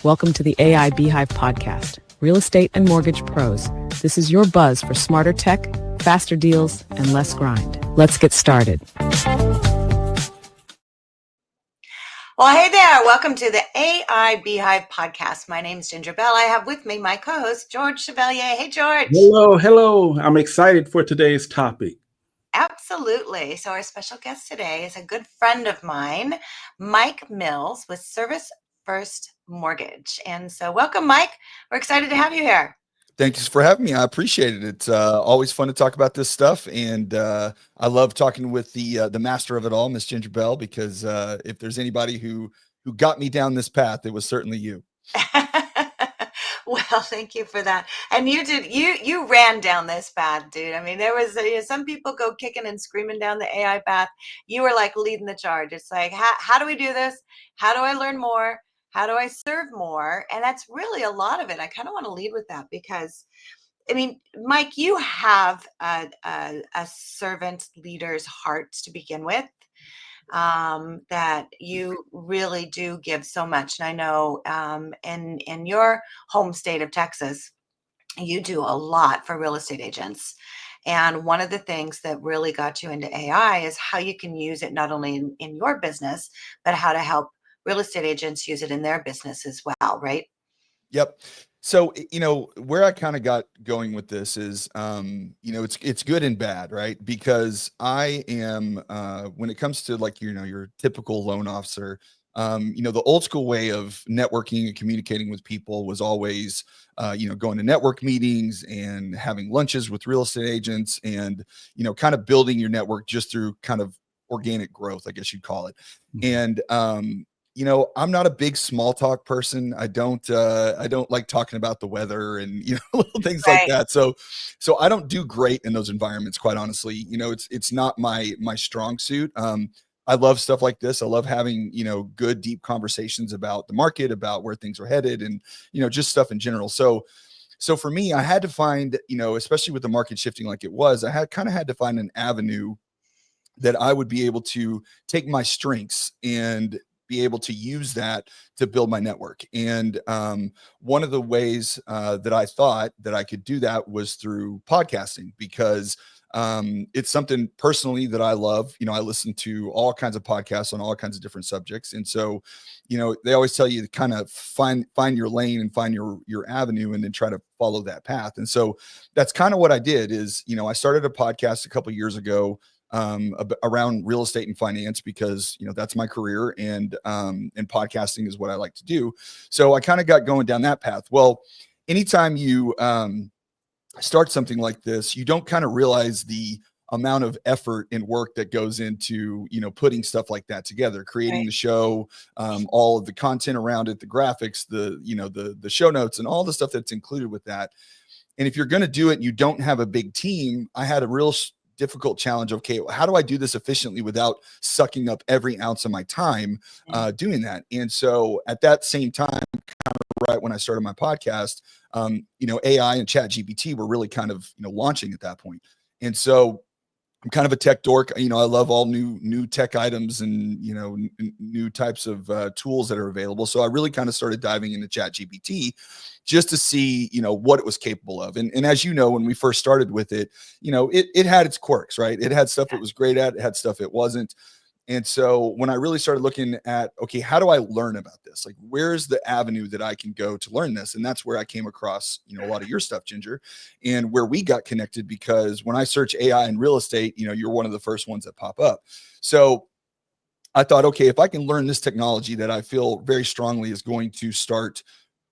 Welcome to the AI Beehive Podcast, Real Estate and Mortgage Pros. This is your buzz for smarter tech, faster deals, and less grind. Let's get started. Well, hey there. Welcome to the AI Beehive Podcast. My name is Ginger Bell. I have with me my co-host, George Chevalier. Hey, George. Hello. I'm excited for today's topic. Absolutely. So our special guest today is a good friend of mine, Mike Mills with Service First Mortgage. And so welcome, Mike. We're excited to have you here. Thanks for having me. I appreciate it. It's always fun to talk about this stuff, and I love talking with the master of it all, Miss Ginger Bell, because if there's anybody who got me down this path, it was certainly you. Well, thank you for that. And you ran down this path, dude. I mean, there was some people go kicking and screaming down the AI path. You were like leading the charge. It's like, how do we do this? How do I learn more? How do I serve more? And that's really a lot of it. I kind of want to lead with that because, I mean, Mike, you have a servant leader's heart to begin with. That you really do give so much. And I know in your home state of Texas, you do a lot for real estate agents. And one of the things that really got you into AI is how you can use it not only in your business, but how to help real estate agents use it in their business as well, right? Yep. So, where I kind of got going with this is, it's good and bad, right? Because I am, when it comes to like, your typical loan officer, the old school way of networking and communicating with people was always, going to network meetings and having lunches with real estate agents and, kind of building your network just through kind of organic growth, I guess you'd call it. And, I'm not a big small talk person. I don't like talking about the weather and, little things like that. So I don't do great in those environments, quite honestly. It's not my strong suit. I love stuff like this. I love having, good, deep conversations about the market, about where things are headed and, just stuff in general. So for me, I had to find, especially with the market shifting like it was, I had to find an avenue that I would be able to take my strengths and be able to use that to build my network. And one of the ways that I thought that I could do that was through podcasting, because it's something personally that I love. I listen to all kinds of podcasts on all kinds of different subjects. And so, they always tell you to kind of find your lane and find your avenue and then try to follow that path. And so that's kind of what I did is, I started a podcast a couple of years ago around real estate and finance, because that's my career, and podcasting is what I like to do. So I kind of got going down that path. Well, anytime you start something like this, you don't kind of realize the amount of effort and work that goes into putting stuff like that together, creating the show, all of the content around it, the graphics, the show notes, and all the stuff that's included with that. And if you're going to do it and you don't have a big team, I had a real difficult challenge. Okay, how do I do this efficiently without sucking up every ounce of my time doing that? And so at that same time, kind of right when I started my podcast, AI and ChatGPT were really kind of launching at that point. And so I'm kind of a tech dork. I love all new tech items and new types of tools that are available. So I really kind of started diving into ChatGPT just to see what it was capable of. And as you know, when we first started with it, it had its quirks, right? It had stuff it was great at. It had stuff it wasn't. And so when I really started looking at, okay, how do I learn about this? Like, where's the avenue that I can go to learn this? And that's where I came across, a lot of your stuff, Ginger, and where we got connected, because when I search AI and real estate, you're one of the first ones that pop up. So I thought, okay, if I can learn this technology that I feel very strongly is going to start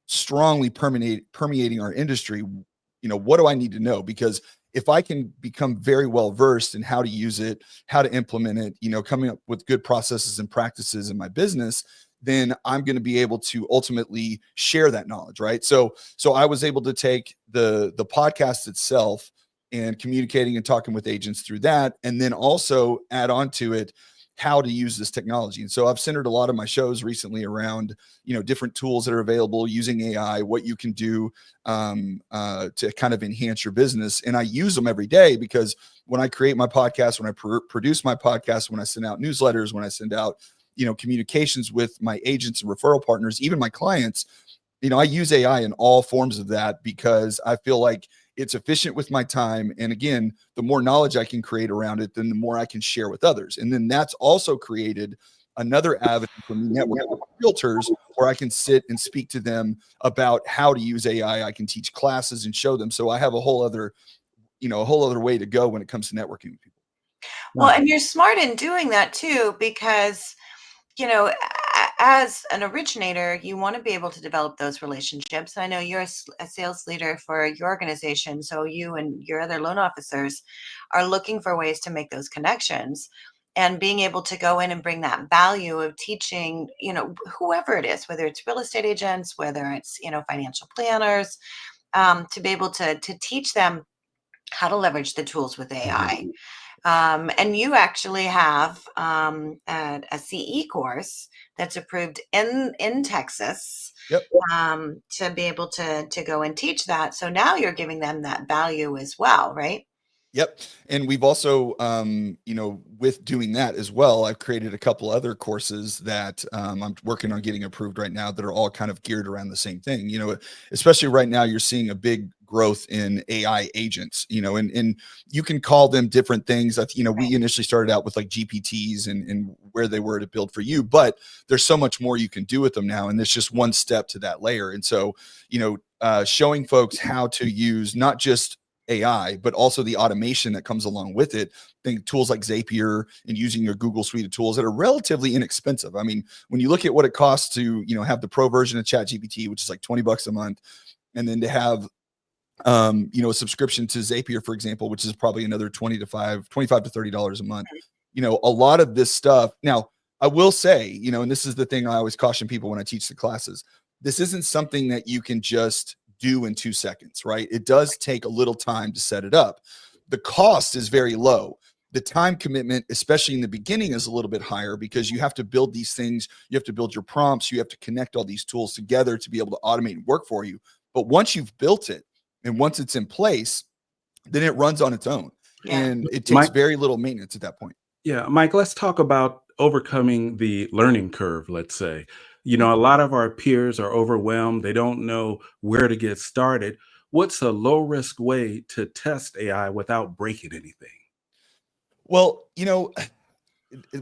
strongly permeating our industry, what do I need to know? Because if I can become very well versed in how to use it, how to implement it, coming up with good processes and practices in my business, then I'm going to be able to ultimately share that knowledge, right? So I was able to take the podcast itself and communicating and talking with agents through that, and then also add on to it how to use this technology. And so I've centered a lot of my shows recently around, different tools that are available using AI, what you can do to kind of enhance your business. And I use them every day, because when I create my podcast, when I produce my podcast, when I send out newsletters, when I send out, communications with my agents and referral partners, even my clients, I use AI in all forms of that because I feel like it's efficient with my time. And again, the more knowledge I can create around it, then the more I can share with others. And then that's also created another avenue for me networking with realtors where I can sit and speak to them about how to use AI. I can teach classes and show them. So I have a whole other way to go when it comes to networking with people. Well, and you're smart in doing that too, because as an originator, you want to be able to develop those relationships. I know you're a sales leader for your organization, so you and your other loan officers are looking for ways to make those connections, and being able to go in and bring that value of teaching, whoever it is, whether it's real estate agents, whether it's, financial planners, to be able to teach them how to leverage the tools with AI. And you actually have a CE course that's approved in Texas. Yep. To be able to go and teach that. So now you're giving them that value as well, right? Yep. And we've also, with doing that as well, I've created a couple other courses that I'm working on getting approved right now that are all kind of geared around the same thing. Especially right now, you're seeing a big growth in AI agents, and you can call them different things. We initially started out with like GPTs and where they were to build for you, but there's so much more you can do with them now. And it's just one step to that layer. And so, showing folks how to use not just AI, but also the automation that comes along with it. Think tools like Zapier and using your Google suite of tools that are relatively inexpensive. I mean, when you look at what it costs to, have the pro version of ChatGPT, which is like $20 a month, and then to have, a subscription to Zapier, for example, which is probably another $25 to $30 a month. A lot of this stuff. Now, I will say, and this is the thing I always caution people when I teach the classes, this isn't something that you can just do in 2 seconds, right? It does take a little time to set it up. The cost is very low. The time commitment, especially in the beginning, is a little bit higher because you have to build these things. You have to build your prompts. You have to connect all these tools together to be able to automate and work for you. But once you've built it and once it's in place, then it runs on its own. Yeah. And it takes very little maintenance at that point. Yeah, Mike, let's talk about overcoming the learning curve, let's say. A lot of our peers are overwhelmed. They don't know where to get started. What's a low risk way to test AI without breaking anything? Well,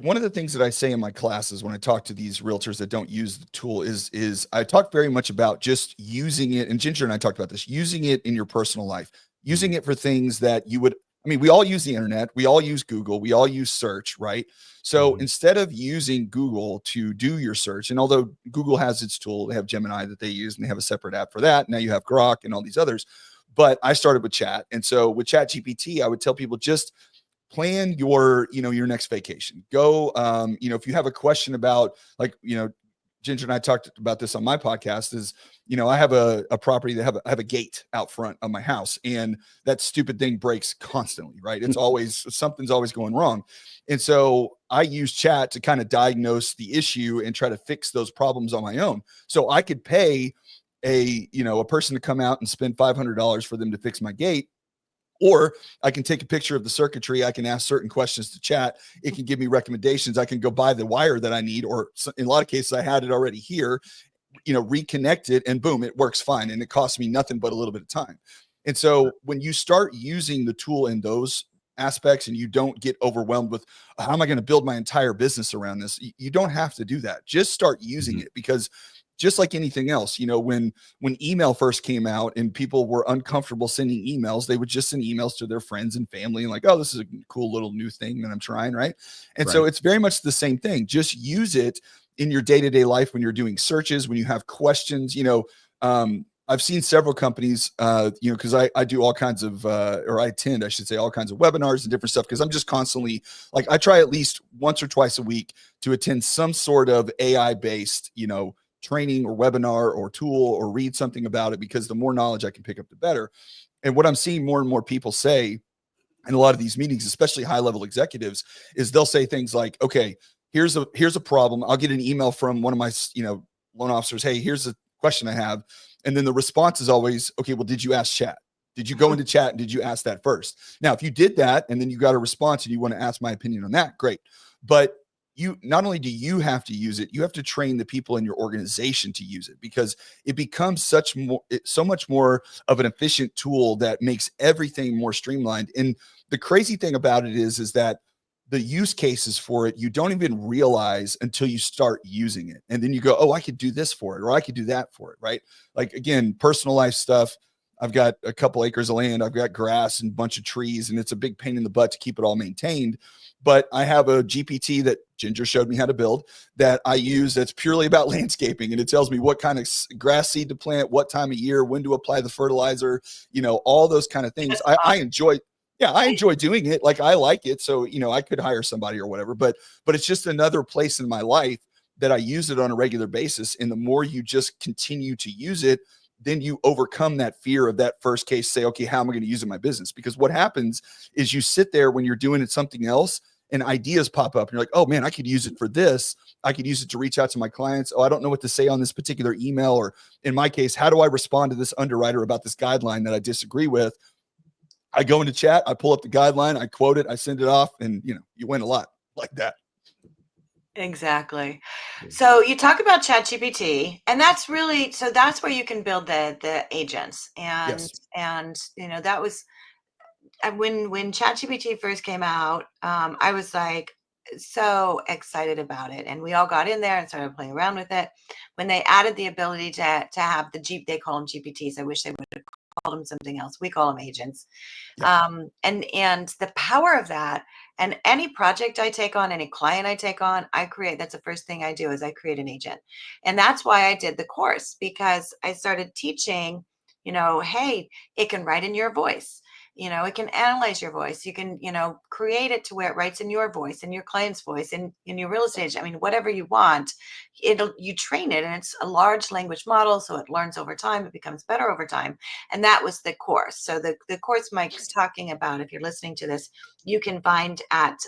one of the things that I say in my classes when I talk to these realtors that don't use the tool is I talk very much about just using it. And Ginger and I talked about this, using it in your personal life, using it for things that you would. I mean, we all use the internet. We all use Google. We all use search, right? So instead of using Google to do your search, and although Google has its tool, they have Gemini that they use and they have a separate app for that. Now you have Grok and all these others. But I started with Chat. And so with ChatGPT, I would tell people just plan your next vacation. Go, if you have a question about Ginger and I talked about this on my podcast is, I have a property that I have a gate out front of my house and that stupid thing breaks constantly, right? It's something's always going wrong. And so I use Chat to kind of diagnose the issue and try to fix those problems on my own. So I could pay a person to come out and spend $500 for them to fix my gate. Or I can take a picture of the circuitry. I can ask certain questions to Chat. It can give me recommendations. I can go buy the wire that I need, or in a lot of cases, I had it already here, reconnect it, and boom, it works fine. And it costs me nothing but a little bit of time. And so when you start using the tool in those aspects and you don't get overwhelmed with how am I going to build my entire business around this, you don't have to do that. Just start using it, because just like anything else, when email first came out and people were uncomfortable sending emails, they would just send emails to their friends and family and like, oh, this is a cool little new thing that I'm trying, right? And so it's very much the same thing. Just use it in your day-to-day life when you're doing searches, when you have questions. I've seen several companies, because I do all kinds of, or I attend, I should say, all kinds of webinars and different stuff, because I'm just constantly, I try at least once or twice a week to attend some sort of AI-based, training or webinar or tool, or read something about it, because the more knowledge I can pick up, the better. And what I'm seeing more and more people say in a lot of these meetings, especially high-level executives, is they'll say things like, okay, here's a problem. I'll get an email from one of my, loan officers. Hey, here's a question I have. And then the response is always, okay, well, did you ask Chat? Did you go into Chat and did you ask that first? Now, if you did that and then you got a response and you want to ask my opinion on that, great. But you not only do you have to use it, you have to train the people in your organization to use it, because it becomes so much more of an efficient tool that makes everything more streamlined. And the crazy thing about it is that the use cases for it, you don't even realize until you start using it. And then you go, oh, I could do this for it, or I could do that for it, right? Like, again, personal life stuff. I've got a couple acres of land. I've got grass and a bunch of trees, and it's a big pain in the butt to keep it all maintained. But I have a GPT that Ginger showed me how to build that I use that's purely about landscaping. And it tells me what kind of grass seed to plant, what time of year, when to apply the fertilizer, all those kind of things. I enjoy. Yeah, I enjoy doing it. Like, I like it. So, I could hire somebody or whatever, but it's just another place in my life that I use it on a regular basis. And the more you just continue to use it, then you overcome that fear of that first case, say, okay, how am I going to use it in my business? Because what happens is you sit there when you're doing it something else and ideas pop up and you're like, oh man, I could use it for this. I could use it to reach out to my clients. Oh, I don't know what to say on this particular email. Or in my case, how do I respond to this underwriter about this guideline that I disagree with? I go into chat, I pull up the guideline, I quote it, I send it off, and you win a lot like that. Exactly. So you talk about ChatGPT, and that's really, so that's where you can build the agents. And Yes. and that was when ChatGPT first came out, I was like so excited about it, and we all got in there and started playing around with it. When they added the ability to have they call them GPTs. I wish they would have called them something else. We call them agents. Yeah. And the power of that, and any project I take on, any client I take on, that's the first thing I do is I create an agent. And that's why I did the course, because I started teaching, hey, it can write in your voice. It can analyze your voice. You can, create it to where it writes in your voice, in your client's voice, in your real estate. I mean, whatever you want, you train it, and it's a large language model. So it learns over time. It becomes better over time. And that was the course. So the course Mike's talking about, if you're listening to this, you can find at,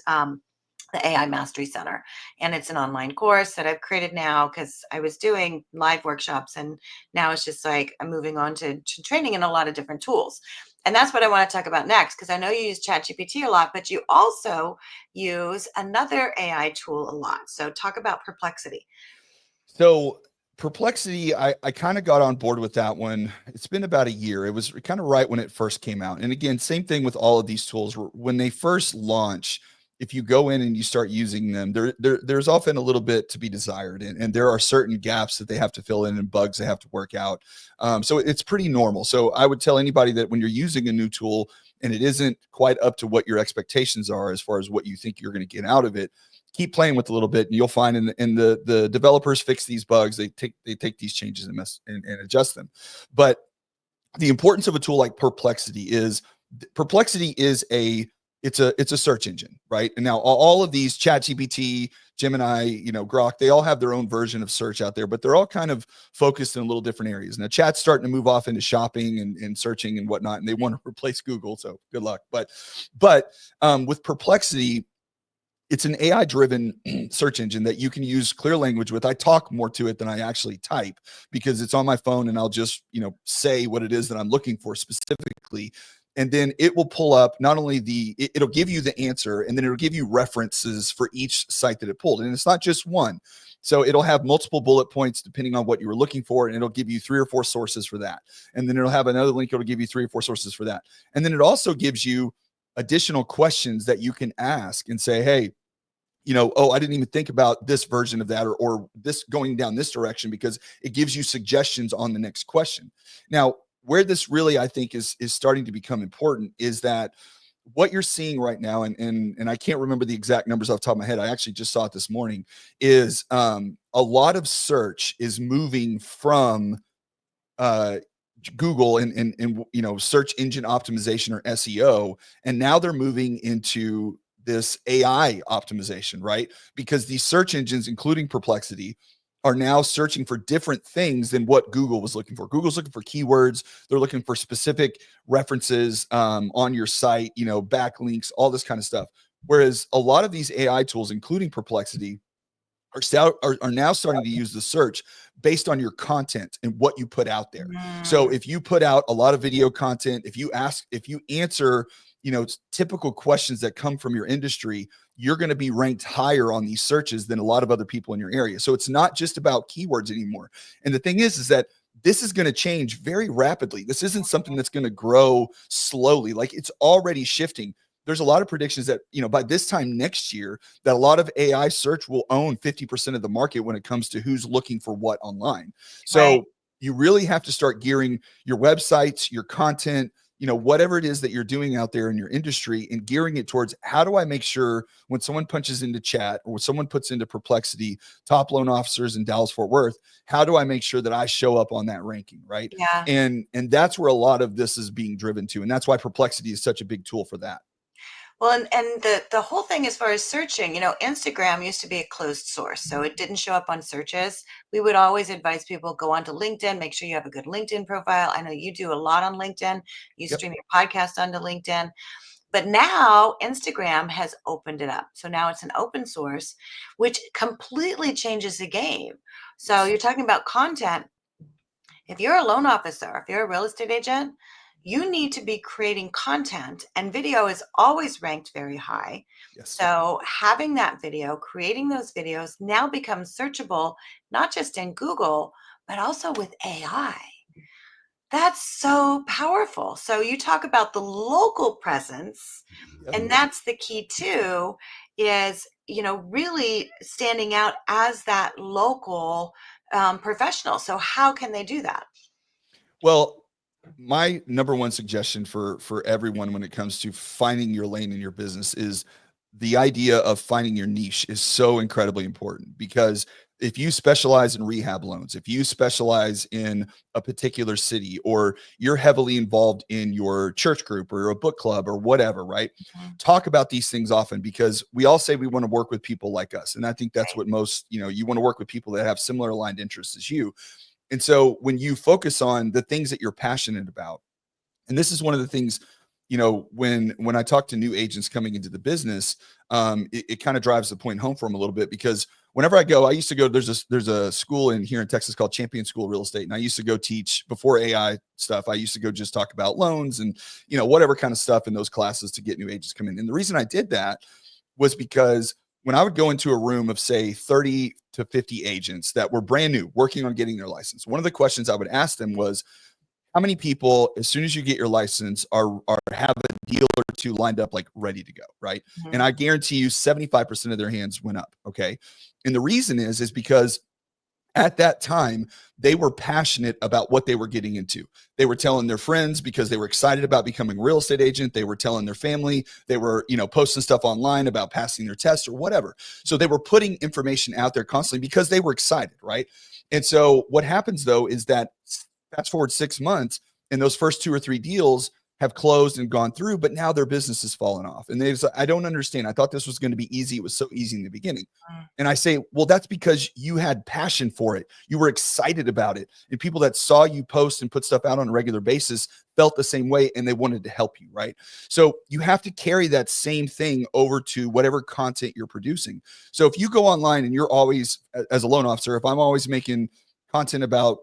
the AI Mastery Center. And it's an online course that I've created now because I was doing live workshops, and now it's just like I'm moving on to training in a lot of different tools. And that's what I want to talk about next, because I know you use ChatGPT a lot, but you also use another AI tool a lot. So talk about Perplexity. So Perplexity, I kind of got on board with that one. It's been about a year. It was kind of right when it first came out. And again, same thing with all of these tools. When they first launch, if you go in and you start using them, there's often a little bit to be desired. And there are certain gaps that they have to fill in and bugs they have to work out. So it's pretty normal. So I would tell anybody that when you're using a new tool and it isn't quite up to what your expectations are as far as what you think you're going to get out of it, keep playing with it a little bit, and you'll find in the developers fix these bugs. They take these changes and adjust them. But the importance of a tool like Perplexity is it's a search engine, right? And now all of these ChatGPT, Gemini, Grok, they all have their own version of search out there, but they're all kind of focused in a little different areas. Now Chat's starting to move off into shopping and searching and whatnot, and they want to replace Google. So good luck. But with Perplexity, it's an AI-driven search engine that you can use clear language with. I talk more to it than I actually type because it's on my phone, and I'll just, say what it is that I'm looking for specifically. And then it will pull up not only it'll give you the answer, and then it'll give you references for each site that it pulled. And it's not just one. So it'll have multiple bullet points depending on what you were looking for, and it'll give you 3 or 4 sources for that. And then it'll have another link. It'll give you 3 or 4 sources for that. And then it also gives you additional questions that you can ask and say, hey, oh, I didn't even think about this version of that or this going down this direction, because it gives you suggestions on the next question. Now, where this really, I think, is starting to become important is that what you're seeing right now, and I can't remember the exact numbers off the top of my head. I actually just saw it this morning, is a lot of search is moving from Google and search engine optimization or SEO, and now they're moving into this AI optimization, right? Because these search engines, including Perplexity, are now searching for different things than what Google was looking for. Google's looking for keywords. They're looking for specific references on your site, backlinks, all this kind of stuff. Whereas a lot of these AI tools, including Perplexity, are now starting to use the search based on your content and what you put out there. So if you put out a lot of video content, if you answer, typical questions that come from your industry, you're going to be ranked higher on these searches than a lot of other people in your area. So it's not just about keywords anymore. And the thing is that this is going to change very rapidly. This isn't something that's going to grow slowly. Like, it's already shifting. There's a lot of predictions that, by this time next year, that a lot of AI search will own 50% of the market when it comes to who's looking for what online. So you really have to start gearing your websites, your content, whatever it is that you're doing out there in your industry, and gearing it towards, how do I make sure when someone punches into chat, or when someone puts into Perplexity, top loan officers in Dallas Fort Worth, how do I make sure that I show up on that ranking? Right. Yeah. And that's where a lot of this is being driven to. And that's why Perplexity is such a big tool for that. Well, and the whole thing as far as searching, Instagram used to be a closed source, so it didn't show up on searches. We would always advise people, go onto LinkedIn, make sure you have a good LinkedIn profile. I know you do a lot on LinkedIn. You stream your podcast onto LinkedIn. But now Instagram has opened it up. So now it's an open source, which completely changes the game. So you're talking about content. If you're a loan officer, if you're a real estate agent, you need to be creating content, and video is always ranked very high. Yes. So having that video, creating those videos now becomes searchable, not just in Google, but also with AI. That's so powerful. So you talk about the local presence, and that's the key too, is, really standing out as that local professional. So how can they do that? Well, my number one suggestion for everyone when it comes to finding your lane in your business is the idea of finding your niche is so incredibly important, because if you specialize in rehab loans, if you specialize in a particular city, or you're heavily involved in your church group or a book club or whatever, right? Talk about these things often, because we all say we want to work with people like us. And I think that's what most, you want to work with people that have similar aligned interests as you. And so when you focus on the things that you're passionate about, and this is one of the things, when I talk to new agents coming into the business, it kind of drives the point home for them a little bit, because whenever I used to go, there's a school here in Texas called Champion School of Real Estate. And I used to go teach, before AI stuff, I used to go just talk about loans and, whatever kind of stuff in those classes to get new agents come in. And the reason I did that was because when I would go into a room of, say, 30 to 50 agents that were brand new, working on getting their license, one of the questions I would ask them was, how many people, as soon as you get your license, are have a deal or two lined up, like ready to go, right? And I guarantee you 75% of their hands went up, okay? And the reason is because at that time, they were passionate about what they were getting into. They were telling their friends because they were excited about becoming a real estate agent. They were telling their family. They were, posting stuff online about passing their test or whatever. So they were putting information out there constantly because they were excited, right? And so what happens, though, is that fast forward 6 months, and those first 2 or 3 deals have closed and gone through, but now their business has fallen off. And I don't understand. I thought this was going to be easy. It was so easy in the beginning. And I say, well, that's because you had passion for it. You were excited about it. And people that saw you post and put stuff out on a regular basis felt the same way, and they wanted to help you, right? So you have to carry that same thing over to whatever content you're producing. So if you go online and you're always, as a loan officer, if I'm always making content about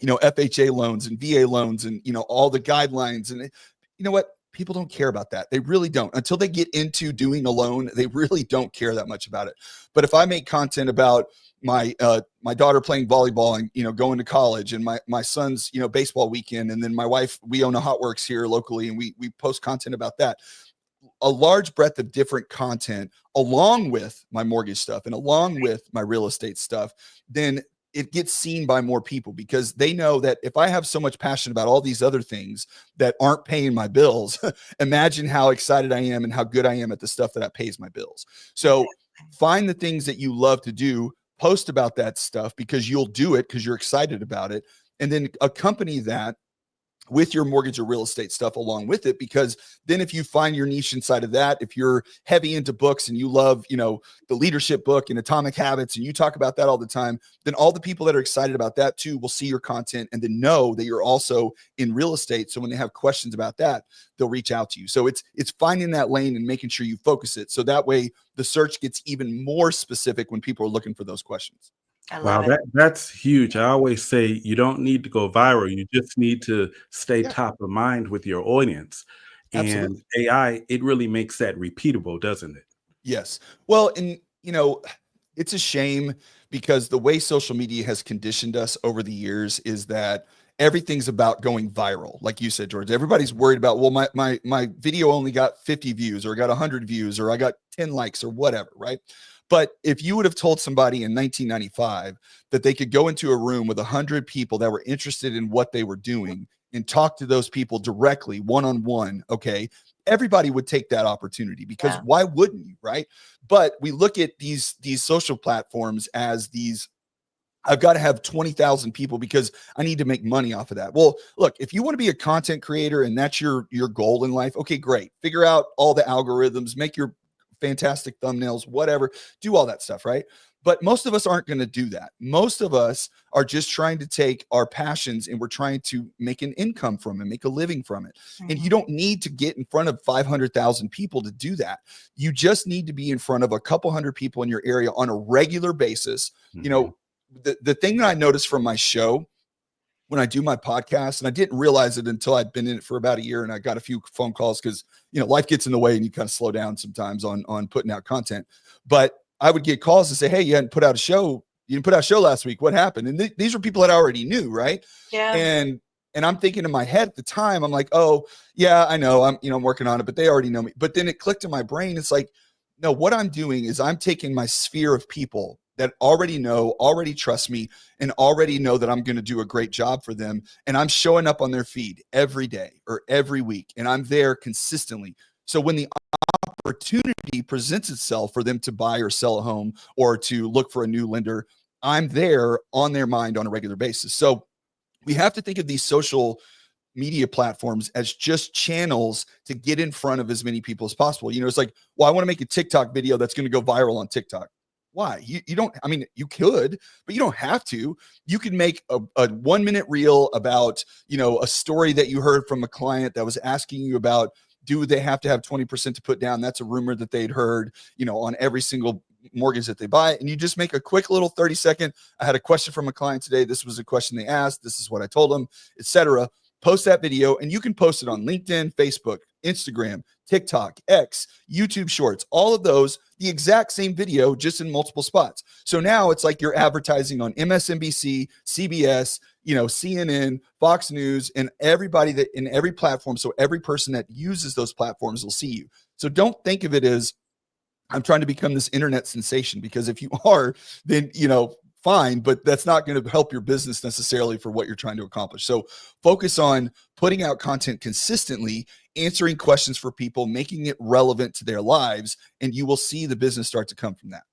FHA loans and VA loans and, all the guidelines, and you know what? People don't care about that. They really don't. Until they get into doing a loan, they really don't care that much about it. But if I make content about my daughter playing volleyball and, going to college, and my son's, baseball weekend, and then my wife, we own a Hot Works here locally, and we post content about that, a large breadth of different content, along with my mortgage stuff and along with my real estate stuff, then it gets seen by more people, because they know that if I have so much passion about all these other things that aren't paying my bills, imagine how excited I am and how good I am at the stuff that pays my bills. So find the things that you love to do, post about that stuff, because you'll do it because you're excited about it. And then accompany that with your mortgage or real estate stuff along with it. Because then if you find your niche inside of that, if you're heavy into books and you love, the leadership book and Atomic Habits, and you talk about that all the time, then all the people that are excited about that too will see your content and then know that you're also in real estate. So when they have questions about that, they'll reach out to you. So it's finding that lane and making sure you focus it. So that way the search gets even more specific when people are looking for those questions. I Wow, love it. that's huge. I always say you don't need to go viral. You just need to stay Yeah, top of mind with your audience. And absolutely. AI, it really makes that repeatable, doesn't it? Yes. Well, and it's a shame because the way social media has conditioned us over the years is that everything's about going viral. Like you said, George, everybody's worried about, well, my video only got 50 views or got 100 views or I got 10 likes or whatever, right? But if you would have told somebody in 1995 that they could go into a room with 100 people that were interested in what they were doing and talk to those people directly, one-on-one, okay, everybody would take that opportunity because Yeah. why wouldn't you, right? But we look at these social platforms as these, I've got to have 20,000 people because I need to make money off of that. Well, look, if you want to be a content creator and that's your goal in life, okay, great. Figure out all the algorithms, make your fantastic thumbnails, whatever, do all that stuff, right? But most of us aren't going to do that. Most of us are just trying to take our passions and we're trying to make an income from it, make a living from it. And you don't need to get in front of 500,000 people to do that. You just need to be in front of a couple hundred people in your area on a regular basis. Mhm. The thing that I noticed from my show when I do my podcast, and I didn't realize it until I'd been in it for about a year and I got a few phone calls because, life gets in the way and you kind of slow down sometimes on putting out content. But I would get calls and say, hey, you hadn't put out a show. You didn't put out a show last week. What happened? And these are people that I already knew. Right. Yeah. And I'm thinking in my head at the time, I'm like, oh yeah, I know I'm working on it, but they already know me. But then it clicked in my brain. It's like, no, what I'm doing is I'm taking my sphere of people that already know, already trust me, and already know that I'm going to do a great job for them. And I'm showing up on their feed every day or every week, and I'm there consistently. So when the opportunity presents itself for them to buy or sell a home or to look for a new lender, I'm there on their mind on a regular basis. So we have to think of these social media platforms as just channels to get in front of as many people as possible. It's like, well, I want to make a TikTok video that's going to go viral on TikTok. Why? You don't, I mean, you could, but you don't have to. You could make a 1 minute reel about, a story that you heard from a client that was asking you about, do they have to have 20% to put down? That's a rumor that they'd heard, on every single mortgage that they buy. And you just make a quick little 30-second, I had a question from a client today. This was a question they asked. This is what I told them, etc. Post that video, and you can post it on LinkedIn, Facebook, Instagram, TikTok, X, YouTube Shorts, all of those, the exact same video, just in multiple spots. So now it's like you're advertising on MSNBC, CBS, CNN, Fox News, and everybody that in every platform. So every person that uses those platforms will see you. So don't think of it as I'm trying to become this internet sensation, because if you are, then, fine, but that's not going to help your business necessarily for what you're trying to accomplish. So focus on putting out content consistently, answering questions for people, making it relevant to their lives, and you will see the business start to come from that.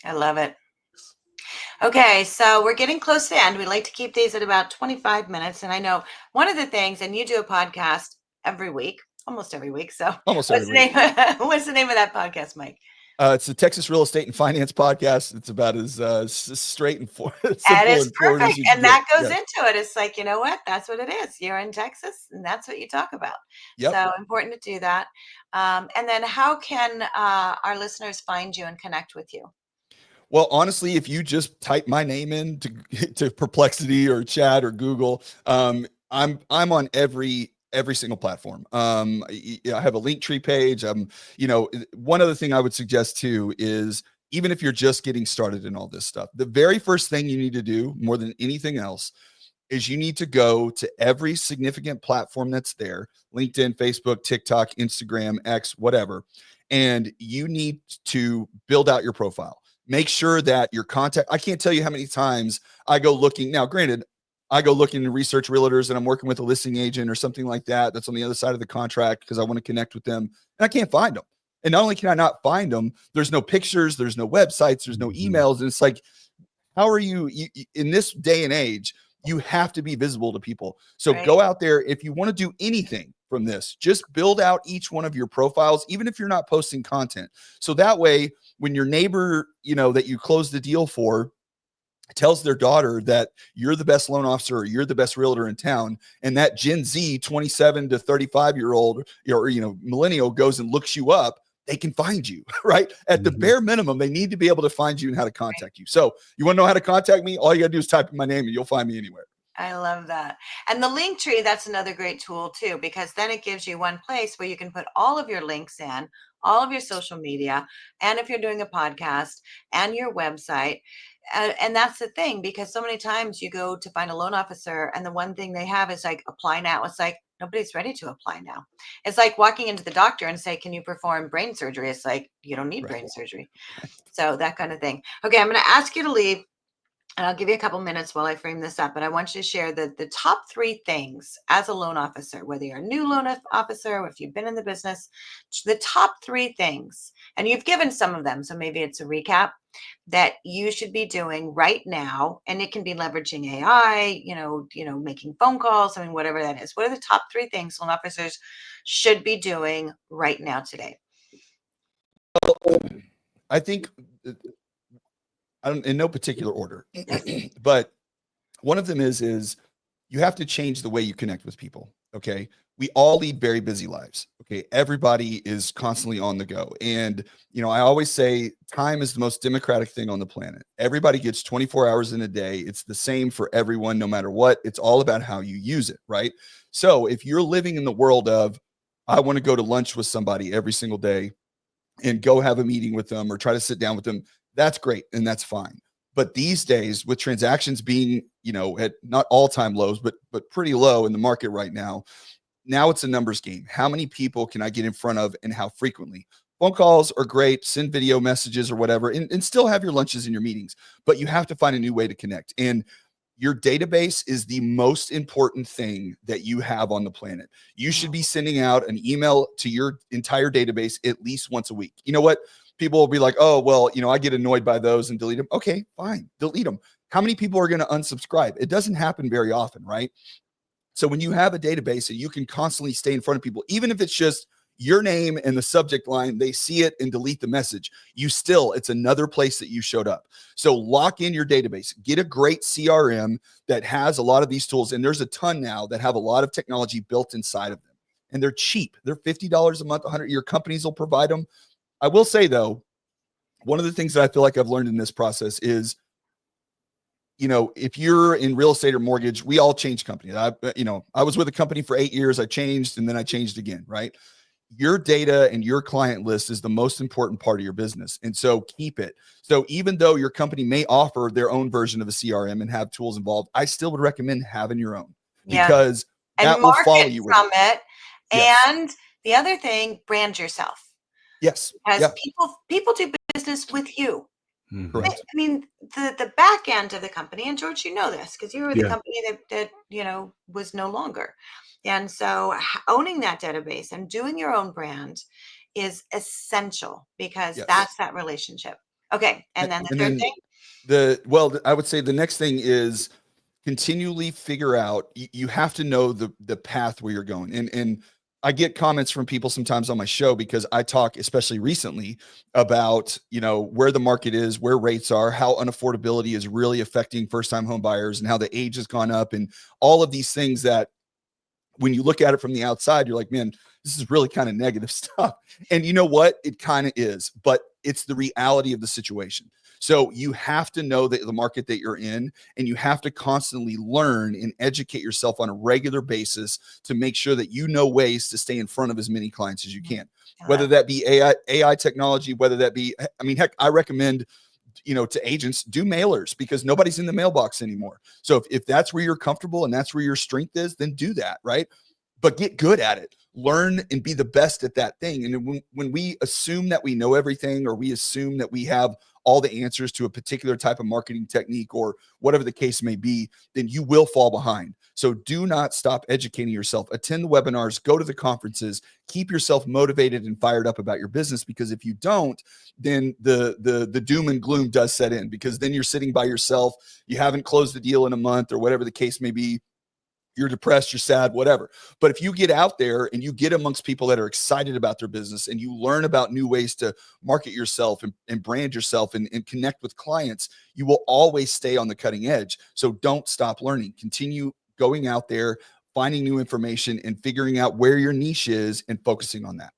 I love it. Okay, so we're getting close to the end. We like to keep these at about 25 minutes. And I know one of the things, and you do a podcast every week, almost every week. So Almost every week. What's the name of that podcast, Mike? It's the Texas Real Estate and Finance Podcast. It's about as straight and simple That is and forward as perfect. you can And that get. goes Yeah. into it. It's like, you know what? That's what it is. You're in Texas, and that's what you talk about. Yep. So important to do that. And then how can our listeners find you and connect with you? Well, honestly, if you just type my name in to Perplexity or Chat or Google, I'm on every single platform. I have a Linktree page. One other thing I would suggest too is, even if you're just getting started in all this stuff, the very first thing you need to do more than anything else is you need to go to every significant platform that's there, LinkedIn, Facebook, TikTok, Instagram, X, whatever. And you need to build out your profile. Make sure that your contact, I can't tell you how many times I go looking. Now, granted, I go looking to research realtors and I'm working with a listing agent or something like that that's on the other side of the contract because I want to connect with them, and I can't find them. And not only can I not find them, there's no pictures, there's no websites, there's no emails. And it's like, how are you in this day and age? You have to be visible to people. So Right. go out there. If you want to do anything from this, just build out each one of your profiles, even if you're not posting content. So that way, when your neighbor, that you closed the deal for, tells their daughter that you're the best loan officer or you're the best realtor in town, and that Gen Z 27 to 35-year-old or millennial goes and looks you up, they can find you, right? At the bare minimum, they need to be able to find you and how to contact you. So you want to know how to contact me? All you got to do is type in my name and you'll find me anywhere. I love that. And the link tree, that's another great tool too, because then it gives you one place where you can put all of your links in, all of your social media, and if you're doing a podcast and your website. And that's the thing, because so many times you go to find a loan officer and the one thing they have is like, apply now. It's like, nobody's ready to apply now. It's like walking into the doctor and say, can you perform brain surgery? It's like, you don't need brain surgery. So that kind of thing. Okay, I'm going to ask you to leave. And I'll give you a couple minutes while I frame this up, but I want you to share the top 3 things as a loan officer, whether you're a new loan officer or if you've been in the business, the top 3 things, and you've given some of them, so maybe it's a recap that you should be doing right now, and it can be leveraging AI, making phone calls, I mean, whatever that is. What are the top 3 things loan officers should be doing right now today? I think in no particular order, but one of them is you have to change the way you connect with people. Okay. We all lead very busy lives. Okay. Everybody is constantly on the go. And, I always say time is the most democratic thing on the planet. Everybody gets 24 hours in a day. It's the same for everyone, no matter what. It's all about how you use it. Right. So if you're living in the world of, I want to go to lunch with somebody every single day and go have a meeting with them or try to sit down with them, that's great. And that's fine. But these days, with transactions being, at not all-time lows, but pretty low in the market right now it's a numbers game. How many people can I get in front of and how frequently? Phone calls are great, send video messages or whatever, and still have your lunches and your meetings, but you have to find a new way to connect. And your database is the most important thing that you have on the planet. You should be sending out an email to your entire database at least once a week. You know what? People will be like, oh, well, I get annoyed by those and delete them. Okay, fine. Delete them. How many people are going to unsubscribe? It doesn't happen very often, right? So when you have a database and you can constantly stay in front of people, even if it's just your name and the subject line, they see it and delete the message. It's another place that you showed up. So lock in your database, get a great CRM that has a lot of these tools. And there's a ton now that have a lot of technology built inside of them, and they're cheap. They're $50 a month, 100. Your companies will provide them. I will say though, one of the things that I feel like I've learned in this process is, if you're in real estate or mortgage, we all change companies. I was with a company for 8 years. I changed and then I changed again, right? Your data and your client list is the most important part of your business. And so keep it. So even though your company may offer their own version of a CRM and have tools involved, I still would recommend having your own because that will follow you from it. Yes. And the other thing, brand yourself. Yes. Because people do business with you. Correct. I mean, the back end of the company, and George, you know this because you were the company that was no longer. And so owning that database and doing your own brand is essential because that's that relationship. Okay. And then the third thing? I would say the next thing is continually figure out, you have to know the path where you're going. And I get comments from people sometimes on my show because I talk, especially recently, about, where the market is, where rates are, how unaffordability is really affecting first-time home buyers and how the age has gone up and all of these things that when you look at it from the outside, you're like, man, this is really kind of negative stuff. And you know what? It kind of is, but it's the reality of the situation. So you have to know the market that you're in, and you have to constantly learn and educate yourself on a regular basis to make sure that you know ways to stay in front of as many clients as you can, whether that be AI technology, whether that be, heck, I recommend, to agents, do mailers because nobody's in the mailbox anymore. So if that's where you're comfortable and that's where your strength is, then do that, right? But get good at it. Learn and be the best at that thing. And when we assume that we know everything, or we assume that we have all the answers to a particular type of marketing technique or whatever the case may be, then you will fall behind. So do not stop educating yourself. Attend the webinars, go to the conferences, keep yourself motivated and fired up about your business, because if you don't, then the doom and gloom does set in, because then you're sitting by yourself. You haven't closed the deal in a month or whatever the case may be. You're depressed, you're sad, whatever. But if you get out there and you get amongst people that are excited about their business and you learn about new ways to market yourself and brand yourself and connect with clients, you will always stay on the cutting edge. So don't stop learning. Continue going out there, finding new information and figuring out where your niche is and focusing on that.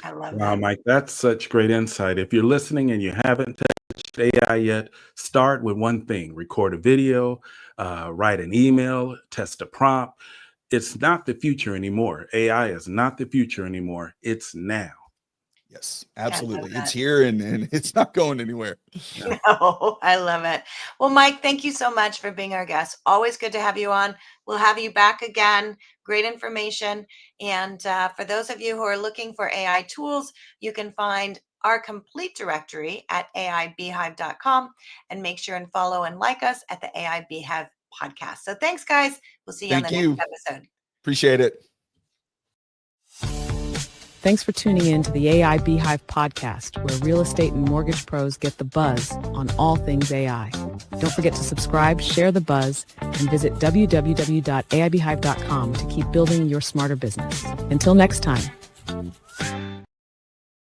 I love Wow, that. Mike, that's such great insight. If you're listening and you haven't touched AI yet, start with one thing: record a video, write an email, test a prompt. It's not the future anymore. AI is not the future anymore. It's now. Yes, I love absolutely. It's that. here and it's not going anywhere. Yeah. No, I love it. Well, Mike, thank you so much for being our guest. Always good to have you on. We'll have you back again. Great information. And for those of you who are looking for AI tools, you can find our complete directory at aibeehive.com, and make sure and follow and like us at the AI Beehive Podcast. So thanks, guys. We'll see you on Thank the you. next episode. Appreciate it. Thanks for tuning in to the AI Beehive Podcast, where real estate and mortgage pros get the buzz on all things AI. Don't forget to subscribe, share the buzz, and visit www.aibeehive.com to keep building your smarter business. Until next time.